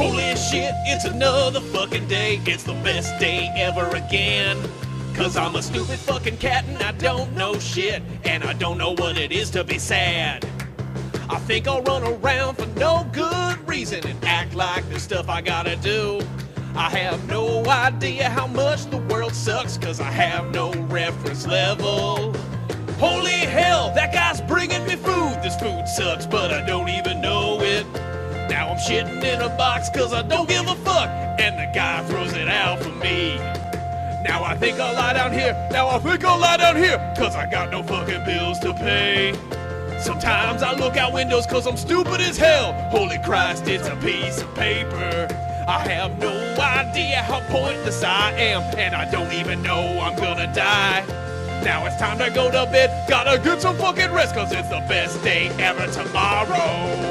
Holy shit, it's another fucking day. It's the best day ever again. Cause I'm a stupid fucking cat and I don't know shit. And I don't know what it is to be sad. I think I'll run around for no good reason and act like there's stuff I gotta do. I have no idea how much the world sucks, cause I have no reference level. Holy hell, that guy's bringing me food. This food sucks, but I don't even know it. Now I'm shitting in a box cause I don't give a fuck, and the guy throws it out for me. Now I think I'll lie down here, cause I got no fucking bills to pay. Sometimes I look out windows cause I'm stupid as hell. Holy Christ, it's a piece of paper. I have no idea how pointless I am, and I don't even know I'm gonna die. Now it's time to go to bed, gotta get some fucking rest, cause it's the best day ever tomorrow.